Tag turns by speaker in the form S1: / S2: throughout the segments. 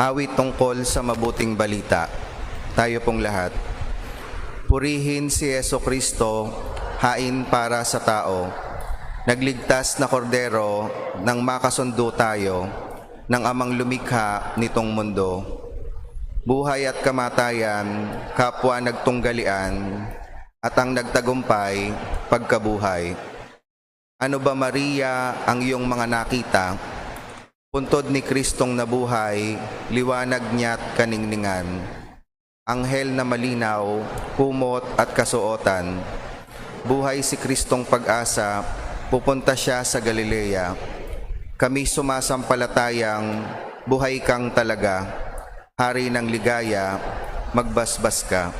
S1: Awit tungkol sa mabuting balita. Tayo pong lahat. Purihin si Jesucristo, hain para sa tao. Nagligtas na kordero nang makasundo tayo ng amang lumikha nitong mundo. Buhay at kamatayan, kapwa nagtunggalian, at ang nagtagumpay, pagkabuhay. Ano ba Maria ang iyong mga nakita? Puntod ni Kristong nabuhay, liwanag niya't kaningningan. Anghel na malinaw, kumot at kasuotan. Buhay si Kristong pag-asa, pupunta siya sa Galilea. Kami sumasampalatayang, buhay kang talaga. Hari ng ligaya, magbasbas ka.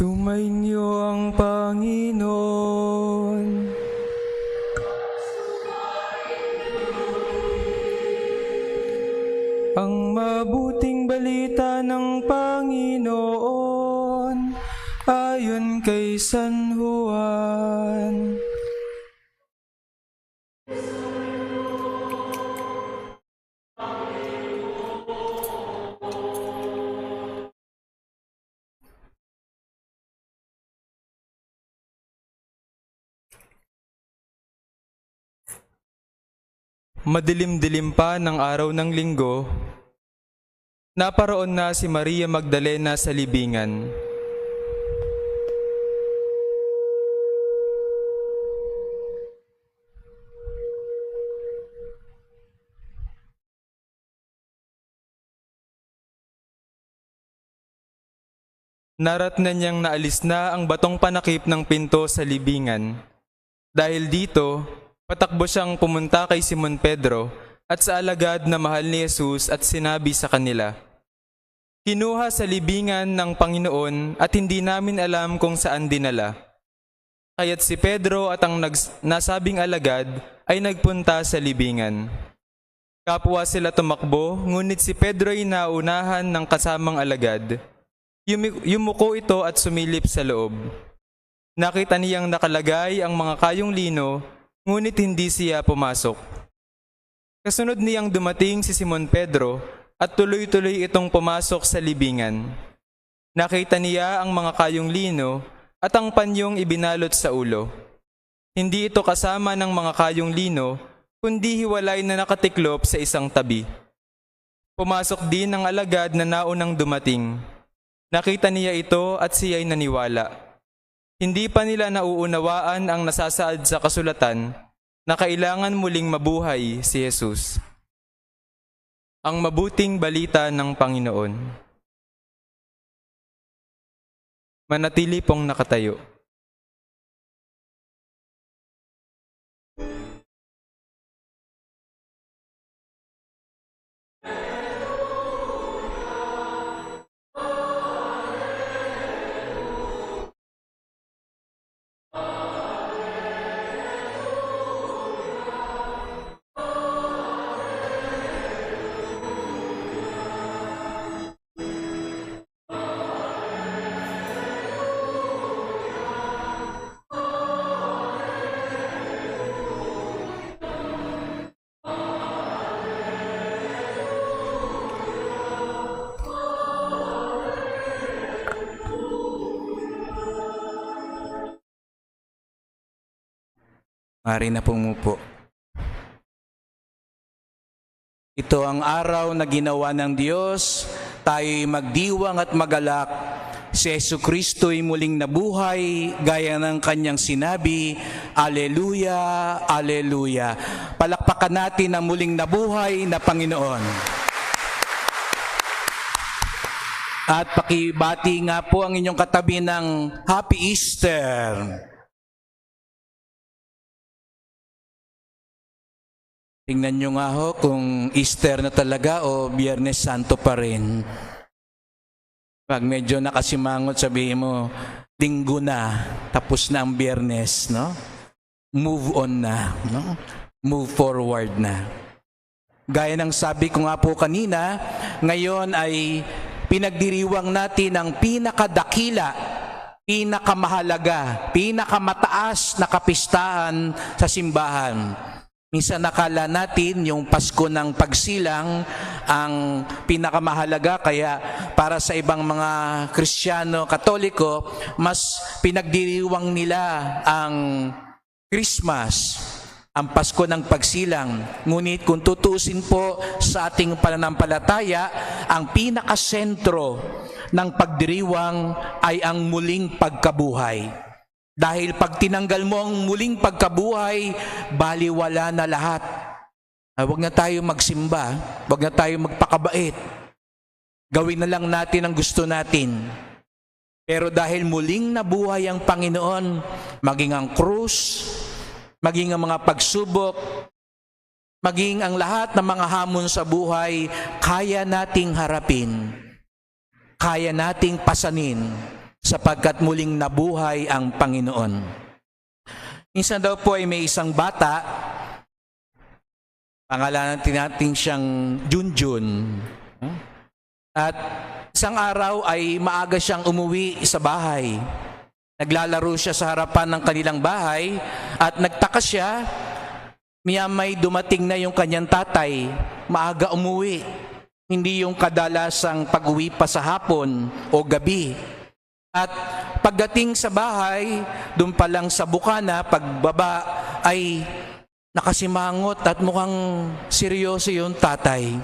S2: Sumainyo ang Panginoon. Ang mabuting balita ng Panginoon ayon kay San Juan. Madilim-dilim pa ng araw ng linggo, naparoon na si Maria Magdalena sa libingan. Naratnan niyang naalis na ang batong panakip ng pinto sa libingan. Dahil dito, patakbo siyang pumunta kay Simon Pedro at sa alagad na mahal ni Jesus at sinabi sa kanila, "Kinuha sa libingan ng Panginoon at hindi namin alam kung saan dinala." Kaya't si Pedro at ang nasabing alagad ay nagpunta sa libingan. Kapwa sila tumakbo, ngunit si Pedro ay naunahan ng kasamang alagad. Yumuko ito at sumilip sa loob. Nakita niyang nakalagay ang mga kayong lino, ngunit hindi siya pumasok. Kasunod niyang dumating si Simon Pedro at tuloy-tuloy itong pumasok sa libingan. Nakita niya ang mga kayong lino at ang panyong ibinalot sa ulo. Hindi ito kasama ng mga kayong lino, kundi hiwalay na nakatiklop sa isang tabi. Pumasok din ang alagad na naunang dumating. Nakita niya ito at siya'y naniwala. Hindi pa nila nauunawaan ang nasasaad sa kasulatan na kailangan muling mabuhay si Jesus. Ang mabuting balita ng Panginoon. Manatili pong nakatayo.
S3: Mari na pumupo. Ito ang araw na ginawa ng Diyos, tayo'y magdiwang at magalak. Si Jesucristo'y muling nabuhay, gaya ng kanyang sinabi, Alleluia, Alleluia. Palakpakan natin ang muling nabuhay na Panginoon. At pakibati nga po ang inyong katabi ng Happy Easter. Tingnan nyo nga ho kung Easter na talaga o Biyernes Santo pa rin. Pag medyo nakasimangot, sabihin mo, Linggo na, tapos na ang Biyernes, no? Move on na, no? Move forward na. Gaya ng sabi ko nga po kanina, ngayon ay pinagdiriwang natin ang pinakadakila, pinakamahalaga, pinakamataas na kapistahan sa simbahan. Minsan nakala natin yung Pasko ng Pagsilang ang pinakamahalaga, kaya para sa ibang mga Kristiyano, Katoliko, mas pinagdiriwang nila ang Christmas, ang Pasko ng Pagsilang. Ngunit kung tutusin po sa ating pananampalataya, ang pinakasentro ng pagdiriwang ay ang muling pagkabuhay. Dahil pag tinanggal mo ang muling pagkabuhay, baliwala na lahat. Huwag na tayo magsimba, huwag na tayo magpakabait. Gawin na lang natin ang gusto natin. Pero dahil muling nabuhay ang Panginoon, maging ang krus, maging ang mga pagsubok, maging ang lahat ng mga hamon sa buhay, kaya nating harapin, kaya nating pasanin, sapagkat muling nabuhay ang Panginoon. Minsan daw po ay may isang bata, pangalanan natin siyang Junjun. At isang araw ay maaga siyang umuwi sa bahay. Naglalaro siya sa harapan ng kanilang bahay at nagtaka siya, may dumating na yung kanyang tatay, maaga umuwi. Hindi yung kadalasang pag-uwi pa sa hapon o gabi. At pagdating sa bahay, doon pa lang sa bukana, pagbaba ay nakasimangot at mukhang seryoso yung tatay.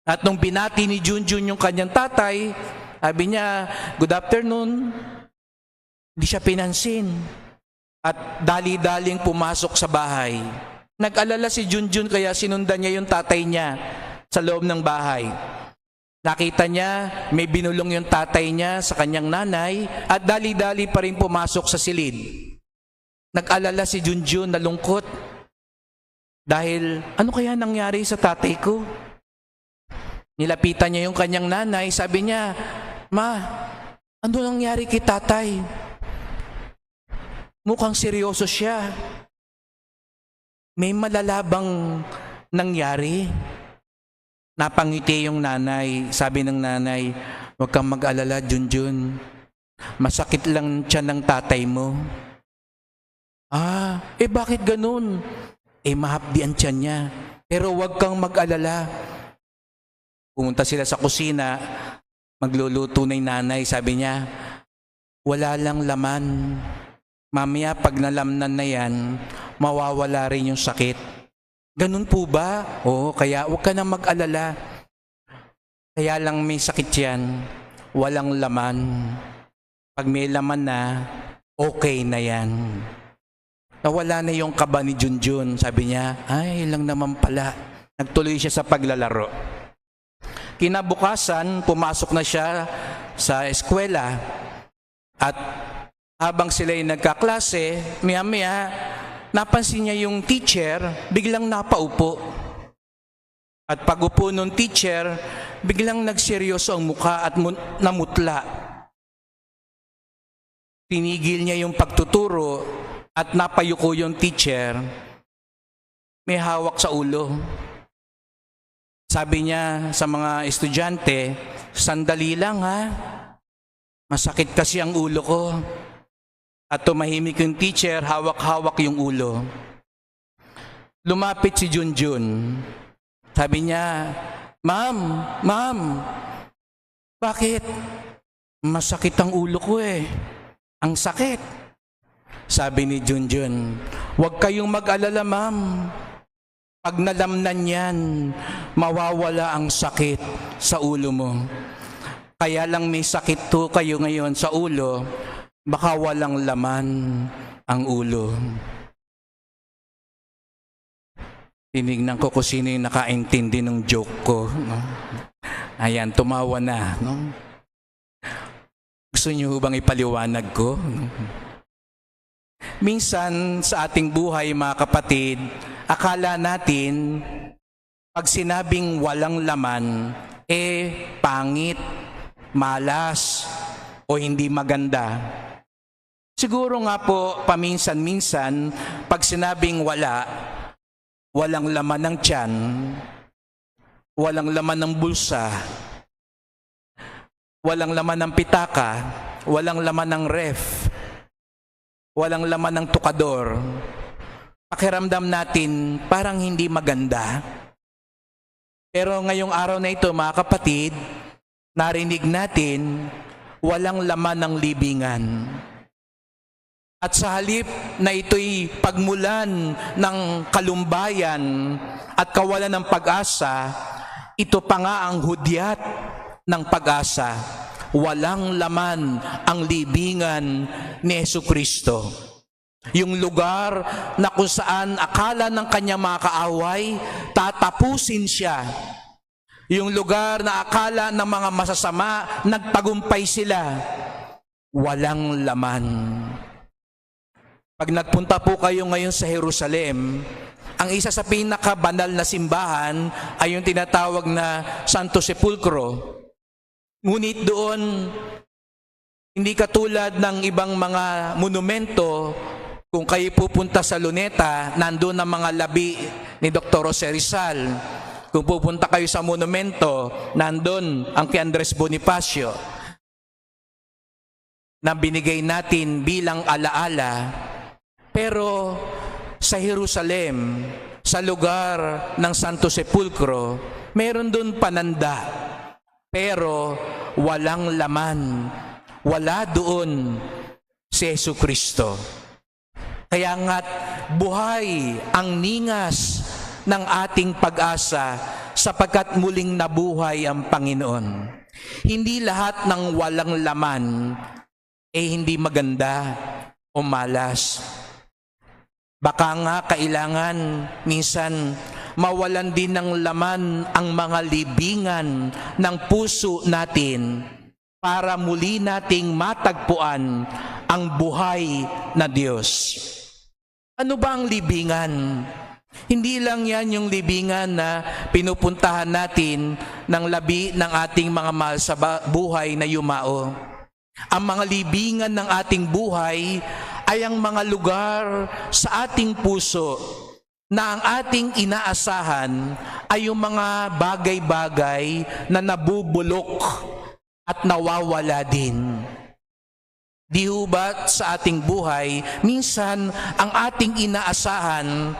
S3: At nung binati ni Junjun yung kanyang tatay, sabi niya, "Good afternoon." Hindi siya pinansin. At dali-daling pumasok sa bahay. Nag-alala si Junjun kaya sinundan niya yung tatay niya sa loob ng bahay. Nakita niya, may binulong yung tatay niya sa kanyang nanay at dali-dali pa rin pumasok sa silid. Nag-alala si Junjun, nalungkot. Dahil, ano kaya nangyari sa tatay ko? Nilapitan niya yung kanyang nanay, sabi niya, "Ma, ano nangyari kay tatay? Mukhang seryoso siya. May malalabang nangyari." Napangiti yung nanay. Sabi ng nanay, "Huwag kang mag-alala, Junjun. Masakit lang tiyan ng tatay mo." Bakit ganun? Mahapdi ang tiyan niya. Pero huwag kang mag-alala. Pumunta sila sa kusina. Magluluto na yung nanay. Sabi niya, "Wala lang laman. Mamaya pag nalamnan na yan, mawawala rin yung sakit." Ganun po ba? Oo, kaya huwag ka na mag-alala. Kaya lang may sakit yan, walang laman. Pag may laman na, okay na yan. Nawala na yung kaba ni Junjun. Sabi niya, "Ay, lang naman pala." Nagtuloy siya sa paglalaro. Kinabukasan, pumasok na siya sa eskwela. At habang sila'y nagkaklase, maya-maya, napansin niya yung teacher, biglang napaupo. At pag-upo ng teacher, biglang nagseryoso ang mukha at namutla. Tinigil niya yung pagtuturo at napayuko yung teacher. May hawak sa ulo. Sabi niya sa mga estudyante, "Sandali lang ha. Masakit kasi ang ulo ko." At tumahimik yung teacher, hawak-hawak yung ulo. Lumapit si Junjun. Sabi niya, Ma'am, bakit? Masakit ang ulo ko eh. Ang sakit." Sabi ni Junjun, Huwag kayong mag-alala, ma'am. Pag nalamnan yan, mawawala ang sakit sa ulo mo. Kaya lang may sakit to kayo ngayon sa ulo, baka walang laman ang ulo. Tinignan ko kung sino yung nakaintindi ng joke ko. No? Ayan, tumawa na. No? Gusto niyo bang ipaliwanag ko? No? Minsan sa ating buhay, mga kapatid, akala natin pag sinabing walang laman, pangit, malas, o hindi maganda. Siguro nga po, paminsan-minsan, pag sinabing walang laman ng tiyan, walang laman ng bulsa, walang laman ng pitaka, walang laman ng ref, walang laman ng tukador, pakiramdam natin parang hindi maganda. Pero ngayong araw na ito, mga kapatid, narinig natin walang laman ng libingan. At sa halip na ito'y pagmulan ng kalumbayan at kawalan ng pag-asa, ito pa nga ang hudyat ng pag-asa. Walang laman ang libingan ni Jesucristo. Yung lugar na kung saan akala ng kanyang mga kaaway, tatapusin siya. Yung lugar na akala ng mga masasama, nagtagumpay sila. Walang laman. Pag nagpunta po kayo ngayon sa Jerusalem, ang isa sa pinakabanal na simbahan ay yung tinatawag na Santo Sepulcro. Ngunit doon, hindi katulad ng ibang mga monumento, kung kayo pupunta sa Luneta, nandoon ang mga labi ni Dr. Jose Rizal. Kung pupunta kayo sa monumento, nandoon ang kay Andres Bonifacio na binigay natin bilang alaala. Pero sa Jerusalem, sa lugar ng Santo Sepulcro, meron doon pananda. Pero walang laman. Wala doon si Jesucristo. Kaya nga't buhay ang ningas ng ating pag-asa sapagkat muling nabuhay ang Panginoon. Hindi lahat ng walang laman hindi maganda o malas. Baka nga kailangan minsan mawalan din ng laman ang mga libingan ng puso natin para muli nating matagpuan ang buhay na Diyos. Ano ba ang libingan? Hindi lang yan yung libingan na pinupuntahan natin ng labi ng ating mga mahal sa buhay na yumao. Ang mga libingan ng ating buhay ay ang mga lugar sa ating puso na ang ating inaasahan ay yung mga bagay-bagay na nabubulok at nawawala din. Di ho ba sa ating buhay, minsan ang ating inaasahan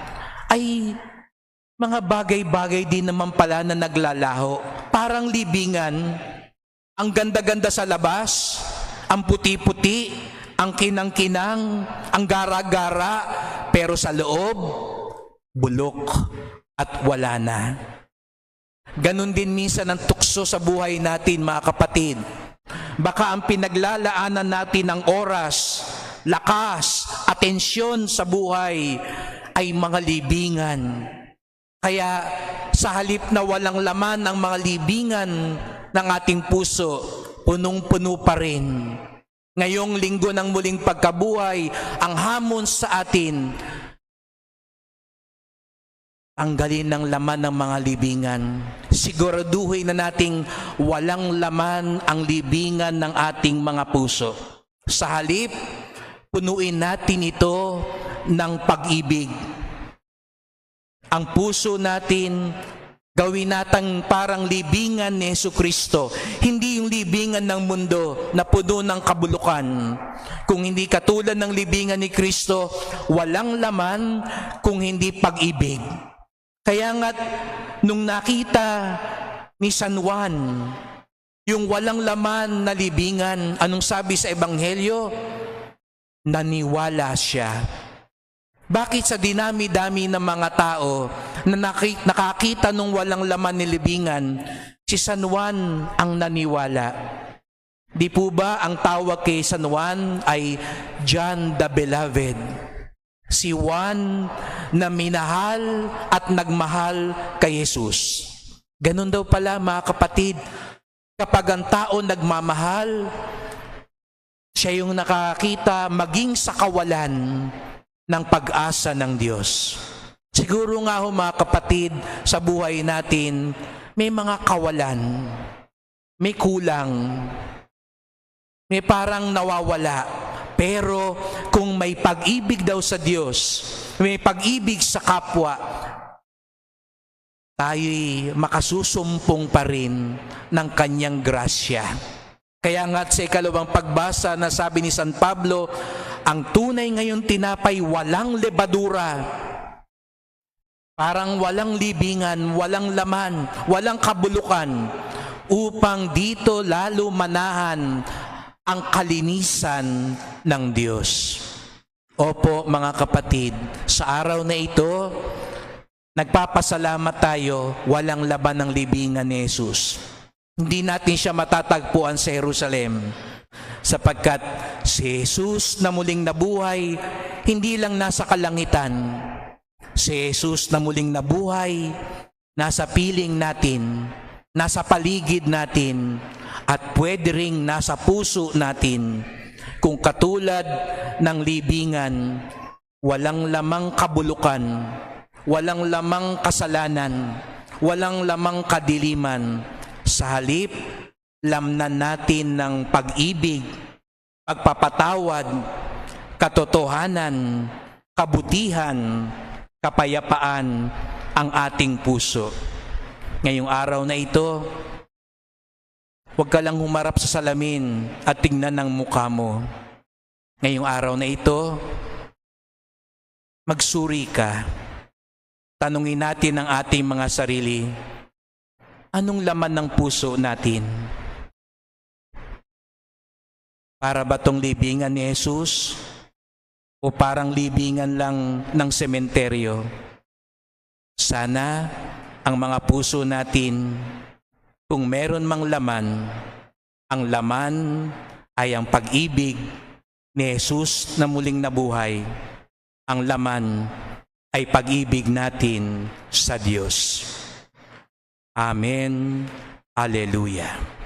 S3: ay mga bagay-bagay din naman pala na naglalaho. Parang libingan, ang ganda-ganda sa labas, ang puti-puti, ang kinang-kinang, ang gara-gara, pero sa loob, bulok at wala na. Ganon din minsan ang tukso sa buhay natin, mga kapatid. Baka ang pinaglalaanan natin ng oras, lakas, atensyon sa buhay ay mga libingan. Kaya sa halip na walang laman ang mga libingan ng ating puso, punong-puno pa rin. Ngayong linggo ng muling pagkabuhay, ang hamon sa atin, tanggalin ng laman ng mga libingan. Siguraduhin na nating walang laman ang libingan ng ating mga puso. Sa halip, punuin natin ito ng pag-ibig. Ang puso natin, gawin natin parang libingan ni Jesucristo. Hindi yung libingan ng mundo na puno ng kabulukan. Kung hindi katulad ng libingan ni Kristo, walang laman kung hindi pag-ibig. Kaya nga't nung nakita ni San Juan yung walang laman na libingan, anong sabi sa Ebanghelyo? Naniwala siya. Bakit sa dinami-dami ng mga tao na nakakita nung walang laman ni libingan, si San Juan ang naniwala? Di po ba ang tawag kay San Juan ay John the Beloved? Si Juan na minahal at nagmahal kay Jesus. Ganun daw pala mga kapatid, kapag ang tao nagmamahal, siya yung nakakita maging sa kawalan ng pag-asa ng Diyos. Siguro nga ho mga kapatid, sa buhay natin, may mga kawalan, may kulang, may parang nawawala. Pero kung may pag-ibig daw sa Diyos, may pag-ibig sa kapwa, tayo'y makasusumpong pa rin ng kanyang grasya. Kaya nga't sa ikalawang pagbasa na sabi ni San Pablo, ang tunay ngayon tinapay walang lebadura, parang walang libingan, walang laman, walang kabulukan, upang dito lalo manahan ang kalinisan ng Diyos. Opo mga kapatid, sa araw na ito, nagpapasalamat tayo, walang laban ng libingan ni Jesus. Hindi natin siya matatagpuan sa Jerusalem, sapagkat si Jesus na muling nabuhay, hindi lang nasa kalangitan. Si Jesus na muling nabuhay, nasa piling natin, nasa paligid natin, at pwede ring nasa puso natin. Kung katulad ng libingan, walang lamang kabulukan, walang lamang kasalanan, walang lamang kadiliman. Sa halip, lamnan natin ng pag-ibig, pagpapatawad, katotohanan, kabutihan, kapayapaan ang ating puso. Ngayong araw na ito, huwag ka lang humarap sa salamin at tingnan ng mukha mo. Ngayong araw na ito, magsuri ka. Tanungin natin ang ating mga sarili, anong laman ng puso natin? Para ba tong libingan ni Jesus? O parang libingan lang ng sementeryo? Sana ang mga puso natin, kung meron mang laman, ang laman ay ang pag-ibig ni Jesus na muling nabuhay. Ang laman ay pag-ibig natin sa Diyos. Amen. Alleluia.